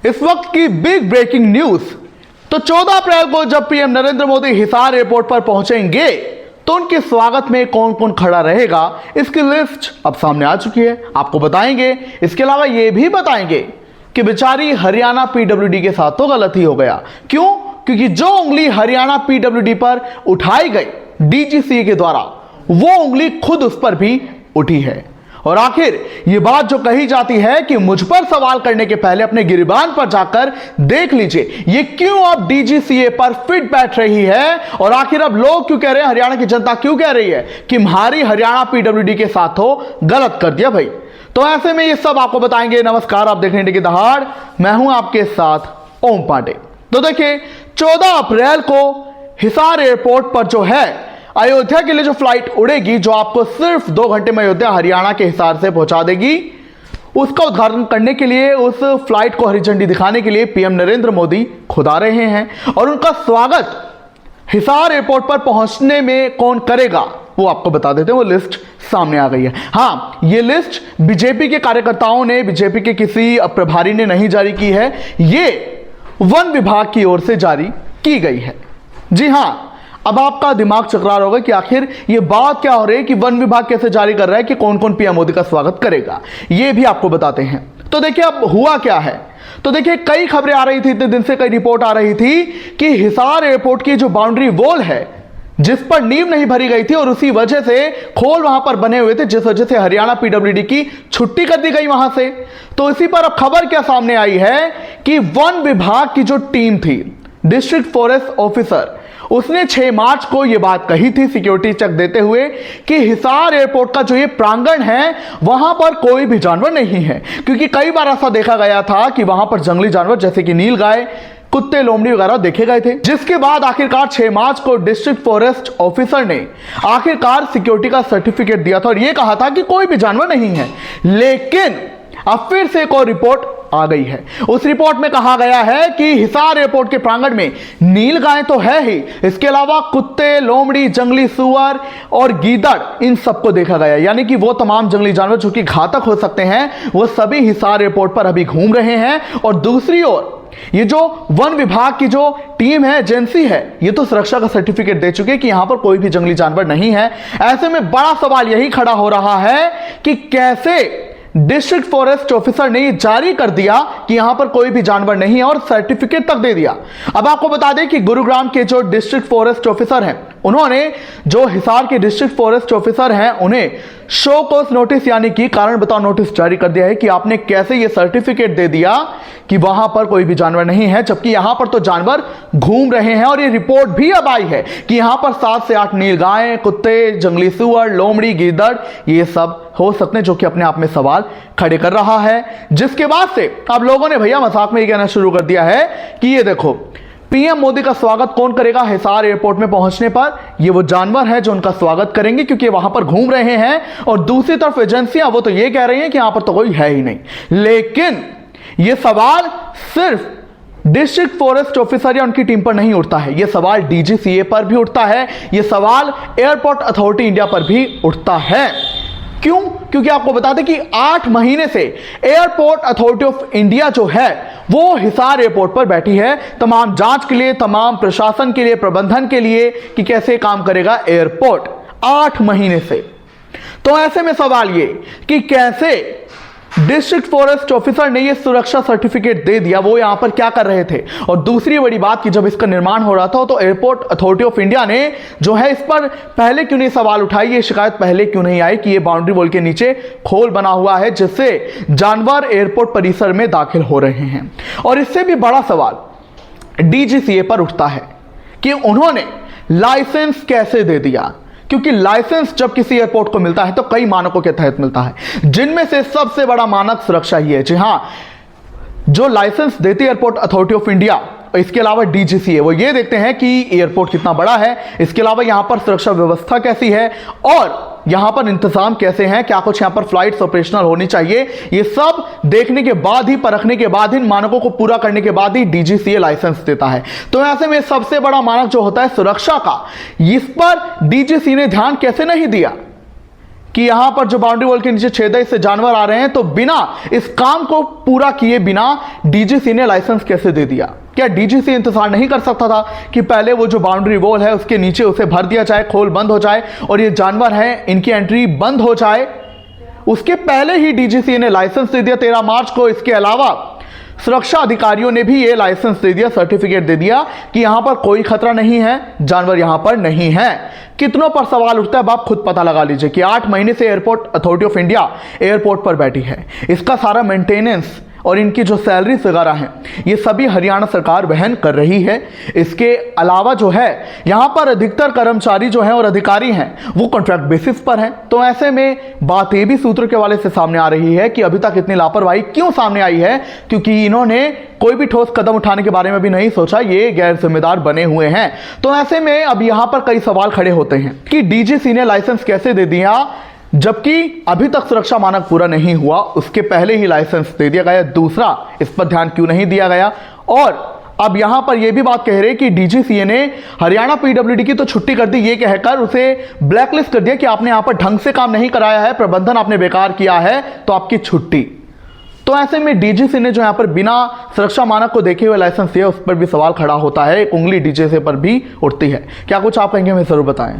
इस वक्त की बिग ब्रेकिंग न्यूज। तो 14 अप्रैल को जब पीएम नरेंद्र मोदी हिसार एयरपोर्ट पर पहुंचेंगे तो उनके स्वागत में कौन कौन खड़ा रहेगा, इसकी लिस्ट अब सामने आ चुकी है, आपको बताएंगे। इसके अलावा यह भी बताएंगे कि बेचारी हरियाणा पीडब्ल्यूडी के साथ तो गलत ही हो गया। क्यों? क्योंकि जो उंगली हरियाणा पीडब्ल्यूडी पर उठाई गई डीजीसीए के द्वारा, वो उंगली खुद उस पर भी उठी है। और आखिर ये बात जो कही जाती है कि मुझ पर सवाल करने के पहले अपने गिरबान पर जाकर देख लीजिए, ये क्यों अब डीजीसीए पर फिट बैठ रही है। और आखिर अब लोग क्यों कह रहे हैं, हरियाणा की जनता क्यों कह रही है कि हमारी हरियाणा पीडब्ल्यूडी के साथ हो गलत कर दिया भाई। तो ऐसे में ये सब आपको बताएंगे। नमस्कार, आप देख रहे हैं की दहाड़, मैं हूं आपके साथ ओम पांडे। तो देखिए 14 अप्रैल को हिसार एयरपोर्ट पर जो है अयोध्या के लिए जो फ्लाइट उड़ेगी, जो आपको सिर्फ 2 घंटे में अयोध्या हरियाणा के हिसार से पहुंचा देगी, उसका उद्घाटन करने के लिए, उस फ्लाइट को हरी झंडी दिखाने के लिए पीएम नरेंद्र मोदी खुद आ रहे हैं। और उनका स्वागत हिसार एयरपोर्ट पर पहुंचने में कौन करेगा वो आपको बता देते हैं। वो लिस्ट सामने आ गई है। हाँ, ये लिस्ट बीजेपी के कार्यकर्ताओं ने, बीजेपी के किसी प्रभारी ने नहीं जारी की है, ये वन विभाग की ओर से जारी की गई है। जी हाँ, अब आपका दिमाग चकरा रहा होगा कि आखिर ये बात क्या हो रही है कि वन विभाग कैसे जारी कर रहा है कि कौन कौन पीएम मोदी का स्वागत करेगा, ये भी आपको बताते हैं। तो देखिए अब हुआ क्या है। तो देखिए कई खबरें आ रही थी, इतने दिन से कई रिपोर्ट आ रही थी कि हिसार एयरपोर्ट की जो बाउंड्री वॉल है, जिस पर नींव नहीं भरी गई थी और उसी वजह से खोल वहां पर बने हुए थे, जिस वजह से हरियाणा पीडब्ल्यूडी की छुट्टी कर दी गई वहां से। तो इसी पर अब खबर क्या सामने आई है कि वन विभाग की जो टीम थी, डिस्ट्रिक्ट फॉरेस्ट ऑफिसर, उसने 6 मार्च को यह बात कही थी सिक्योरिटी चेक देते हुए कि हिसार एयरपोर्ट का जो ये प्रांगण है वहां पर कोई भी जानवर नहीं है। क्योंकि कई बार ऐसा देखा गया था कि वहां पर जंगली जानवर जैसे कि नीलगाय, कुत्ते, लोमड़ी वगैरह देखे गए थे। जिसके बाद आखिरकार 6 मार्च को डिस्ट्रिक्ट फॉरेस्ट ऑफिसर ने आखिरकार सिक्योरिटी का सर्टिफिकेट दिया था और यह कहा था कि कोई भी जानवर नहीं है। लेकिन अब फिर से एक और रिपोर्ट आ गई है। उस रिपोर्ट में कहा गया है कि हिसार एयरपोर्ट के प्रांगण में नीलगाय तो है ही, इसके अलावा कुत्ते, लोमड़ी, जंगली सुअर और गीदड़, इन सबको देखा गया। यानी कि वो तमाम जंगली जानवर जो कि घातक हो सकते हैं, वो सभी हिसार एयरपोर्ट पर अभी घूम रहे हैं। और दूसरी ओर ये जो वन विभाग की जो टीम है, एजेंसी है, ये तो सुरक्षा का सर्टिफिकेट दे चुके कि यहां पर कोई भी जंगली जानवर नहीं है। ऐसे में बड़ा सवाल यही खड़ा हो रहा है कि कैसे डिस्ट्रिक्ट फॉरेस्ट ऑफिसर ने जारी कर दिया कि यहां पर कोई भी जानवर नहीं है और सर्टिफिकेट तक दे दिया। अब आपको बता दें कि गुरुग्राम के जो डिस्ट्रिक्ट फॉरेस्ट ऑफिसर हैं, उन्होंने, जो हिसार के डिस्ट्रिक्ट फॉरेस्ट ऑफिसर हैं, उन्हें शो कॉज नोटिस यानी कि कारण बताओ नोटिस जारी कर दिया है कि आपने कैसे ये सर्टिफिकेट दे दिया कि वहां पर कोई भी जानवर नहीं है, जबकि यहां पर तो जानवर घूम रहे हैं। और ये रिपोर्ट भी अब आई है कि यहां पर 7 से 8 नीलगाय, कुत्ते, जंगली सुअर, लोमड़ी, गीदड़, ये सब हो सकते हैं, जो कि अपने आप में सवाल खड़े कर रहा है। जिसके बाद से अब लोगों ने भैया मजाक में ये कहना शुरू कर दिया है कि ये देखो, पीएम मोदी का स्वागत कौन करेगा हिसार एयरपोर्ट में पहुंचने पर? ये वो जानवर है जो उनका स्वागत करेंगे, क्योंकि वहां पर घूम रहे हैं। और दूसरी तरफ एजेंसियां वो तो ये कह रही हैं कि यहां पर तो कोई है ही नहीं। लेकिन ये सवाल सिर्फ डिस्ट्रिक्ट फॉरेस्ट ऑफिसर या उनकी टीम पर नहीं उठता है, यह सवाल डीजीसीए पर भी उठता है, यह सवाल एयरपोर्ट अथॉरिटी इंडिया पर भी उठता है। क्यों? क्योंकि आपको बता दें कि 8 महीने से एयरपोर्ट अथॉरिटी ऑफ इंडिया जो है वो हिसार एयरपोर्ट पर बैठी है, तमाम जांच के लिए, तमाम प्रशासन के लिए, प्रबंधन के लिए कि कैसे काम करेगा एयरपोर्ट, 8 महीने से। तो ऐसे में सवाल ये कि कैसे डिस्ट्रिक्ट फॉरेस्ट ऑफिसर ने ये सुरक्षा सर्टिफिकेट दे दिया, वो यहां पर क्या कर रहे थे? और दूसरी बड़ी बात कि जब इसका निर्माण हो रहा था तो एयरपोर्ट अथॉरिटी ऑफ इंडिया ने जो है इस पर पहले क्यों नहीं सवाल उठाई, ये शिकायत पहले क्यों नहीं आई कि ये बाउंड्री वॉल के नीचे खोल बना हुआ है जिससे जानवर एयरपोर्ट परिसर में दाखिल हो रहे हैं। और इससे भी बड़ा सवाल डीजीसीए पर उठता है कि उन्होंने लाइसेंस कैसे दे दिया। क्योंकि लाइसेंस जब किसी एयरपोर्ट को मिलता है तो कई मानकों के तहत मिलता है, जिनमें से सबसे बड़ा मानक सुरक्षा ही है। जी हां, जो लाइसेंस देती है एयरपोर्ट अथॉरिटी ऑफ इंडिया, इसके अलावा डीजीसीए, वो ये देखते हैं कि एयरपोर्ट कितना बड़ा है, इसके अलावा यहां पर सुरक्षा व्यवस्था कैसी है और यहां पर इंतजाम कैसे हैं, क्या कुछ यहां पर फ्लाइट्स ऑपरेशनल होनी चाहिए। ये सब देखने के बाद ही, परखने के बाद ही, इन मानकों को पूरा करने के बाद ही डीजीसीए लाइसेंस देता है। तो ऐसे में सबसे बड़ा मानक जो होता है सुरक्षा का, इस पर डीजीसीए ने ध्यान कैसे नहीं दिया कि यहां पर जो बाउंड्री वॉल के नीचे छेद है इससे जानवर आ रहे हैं, तो बिना इस काम को पूरा किए बिना डीजीसी ने लाइसेंस कैसे दे दिया? क्या डीजीसी इंतजार नहीं कर सकता था कि पहले वो जो बाउंड्री वॉल है उसके नीचे उसे भर दिया जाए, खोल बंद हो जाए और ये जानवर हैं इनकी एंट्री बंद हो जाए? उसके पहले ही डीजीसी ने लाइसेंस दे दिया 13 मार्च को। इसके अलावा सुरक्षा अधिकारियों ने भी ये लाइसेंस दे दिया, सर्टिफिकेट दे दिया कि यहां पर कोई खतरा नहीं है, जानवर यहां पर नहीं है। कितनों पर सवाल उठता है अब आप खुद पता लगा लीजिए कि 8 महीने से airport authority of India airport पर बैठी है। इसका सारा मेंटेनेंस और इनकी जो सैलरीज वगैरह हैं ये सभी हरियाणा सरकार वहन कर रही है। इसके अलावा जो है यहाँ पर अधिकतर कर्मचारी जो हैं और अधिकारी हैं वो कॉन्ट्रैक्ट बेसिस पर हैं। तो ऐसे में बात ये भी सूत्रों के हवाले से सामने आ रही है कि अभी तक इतनी लापरवाही क्यों सामने आई है, क्योंकि इन्होंने कोई भी ठोस कदम उठाने के बारे में भी नहीं सोचा, ये गैर जिम्मेदार बने हुए हैं। तो ऐसे में अब यहाँ पर कई सवाल खड़े होते हैं कि डीजीसी ने लाइसेंस कैसे दे दिया जबकि अभी तक सुरक्षा मानक पूरा नहीं हुआ, उसके पहले ही लाइसेंस दे दिया गया। दूसरा, इस पर ध्यान क्यों नहीं दिया गया? और अब यहां पर यह भी बात कह रहे कि डीजीसीए ने हरियाणा पीडब्ल्यूडी की तो छुट्टी कर दी, ये कहकर उसे ब्लैकलिस्ट कर दिया कि आपने यहां पर ढंग से काम नहीं कराया है, प्रबंधन आपने बेकार किया है, तो आपकी छुट्टी। तो ऐसे में डीजीसी ने जो यहां पर बिना सुरक्षा मानक को देखे हुए लाइसेंस दिया, उस पर भी सवाल खड़ा होता है, एक उंगली डीजीसी पर भी उठती है। क्या कुछ आप कहेंगे, हमें जरूर बताएं।